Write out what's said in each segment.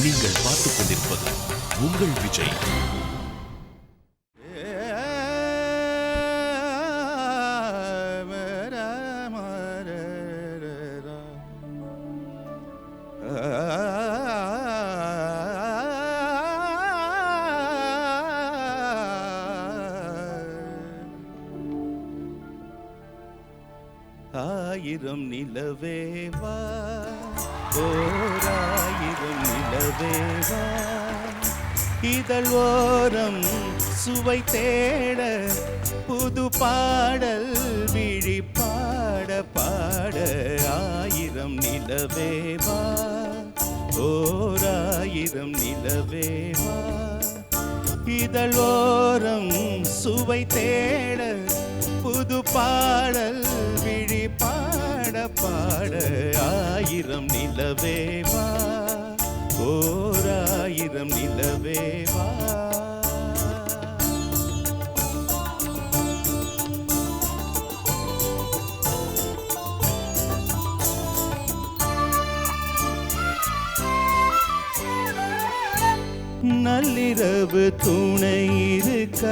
நீங்கள் பார்த்துக் கொண்டிருப்பது உங்கள் விஜய். ஆயிரம் நிலவேவா, ஓராயிரம் நிலவேவா, இதழ் ஓரம் சுவை தேட புது பாடல் விழி பாட பாட. ஆயிரம் நிலவேவா, ஓராயிரம் நிலவேவா, இதழ் ஓரம் சுவை தேட புது பாடல் விழி பாட பாட. ஆயிரம் நிலவேவா, ஓராயிரம் நிலவேவா. நள்ளிரவு துணை இருக்க,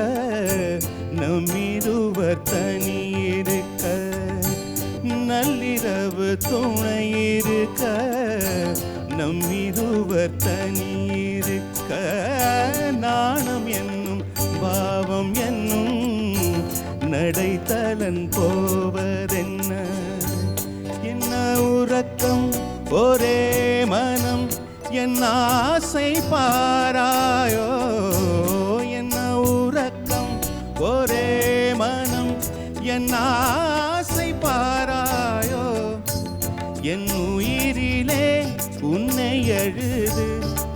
நம்மிருவர் தனி இருக்க. நள்ளிரவு துணை இருக்க, நம்மிருவர் தனி இருக்க. நாணம் என்னும் பாவம் என்னும் நடைத்தலன் போவதென்ன? என்ன உறக்கம் ஒரே மனம், என் ஆசை பாராயோ. என்ன உறக்கம் ஒரே மனம், என் ஆசை பாராயோ. என் உயிரிலே உன்னை எழுது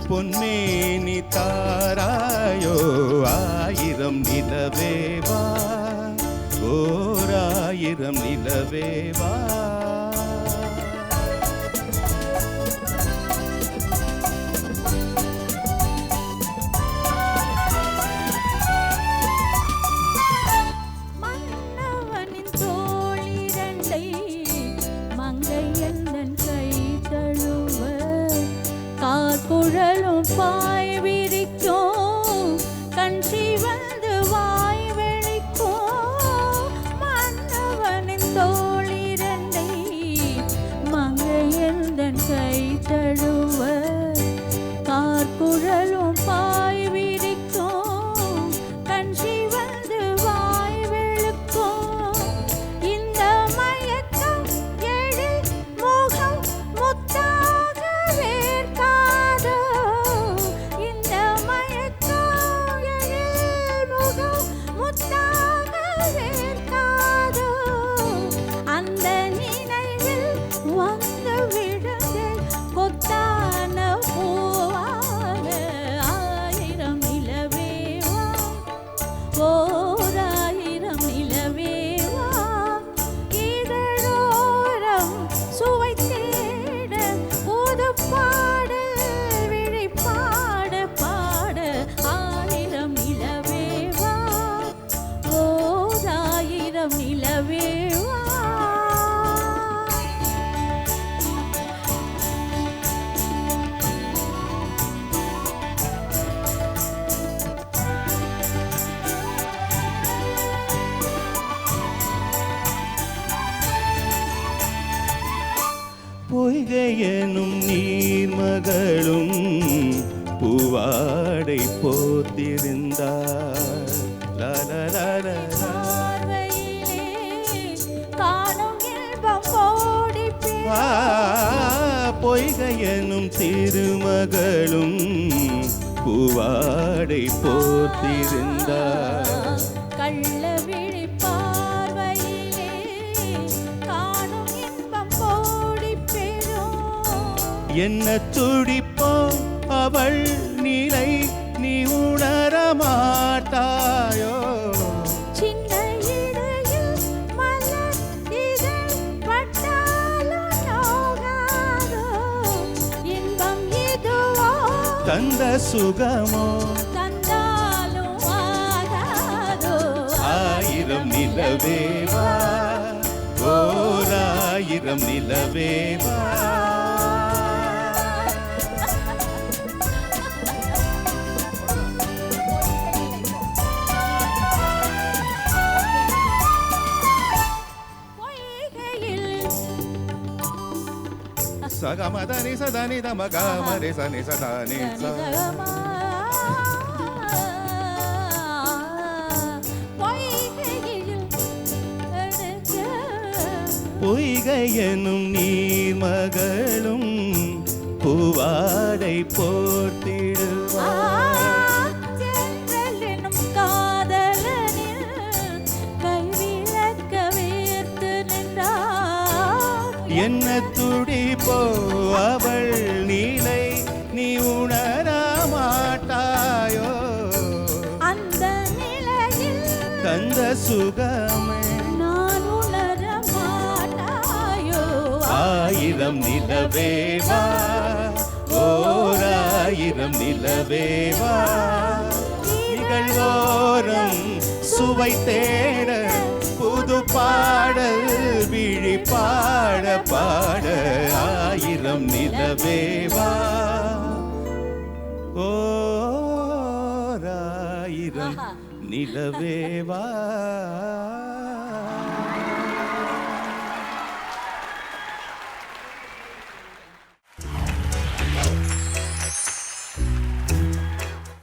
பொன்மேனி தாராயோ. ஆயிரம் நிலவேவா, ஓராயிரம் நிலவேவா. குழலும் பாய் விரிக்கும், கண் சிவந்து வாய் வெளிக்கும். மன்னவனின் தோளிரண்டை மங்கையந்தன் கை தழுவ. கார்குழலும் பாய் விரிக்கும், கண் சிவந்து வாய் வெளுக்கும். இந்த மயக்கம் எழில் முகம் முத்தாக பொய்கையனும் நீர்மகளும் பூவாடை போத்திருந்தார். பொய்கையனும் திருமகளும் பூவாடை போத்திருந்தார். என்ன துடிப்போ அவள் நிலை நீ உணர மாட்டாயோ. சின்ன இடையில் மலர் இதழ் பட்டாலும் நோகாதோ. இன்பம் இதுவோ தந்த சுகமோ தந்தாலும் ஆகாதோ. ஆயிரம் நிலவேவா, ஓராயிரம் நிலவேவா. கமதனி சதனி தம கமரி சனி சதனி ச பொய்கை எனும் நீர்மகளும் பூவாடை போர்த்திடுவார் என்ன துடிப்போ அவள் நீலை நீ உணர மாட்டாயோ அந்த நிலையில் தந்த சுகமே நான் உணர மாட்டாயோ ஆயிரம் நிலவேவா ஓராயிரம் நிலவேவா நிகழ்வோரம் சுவை தேட புது பாடல் விழி பாட பாட ஆயிரம் நிலவேவா ஓராயிரம் நிலவேவா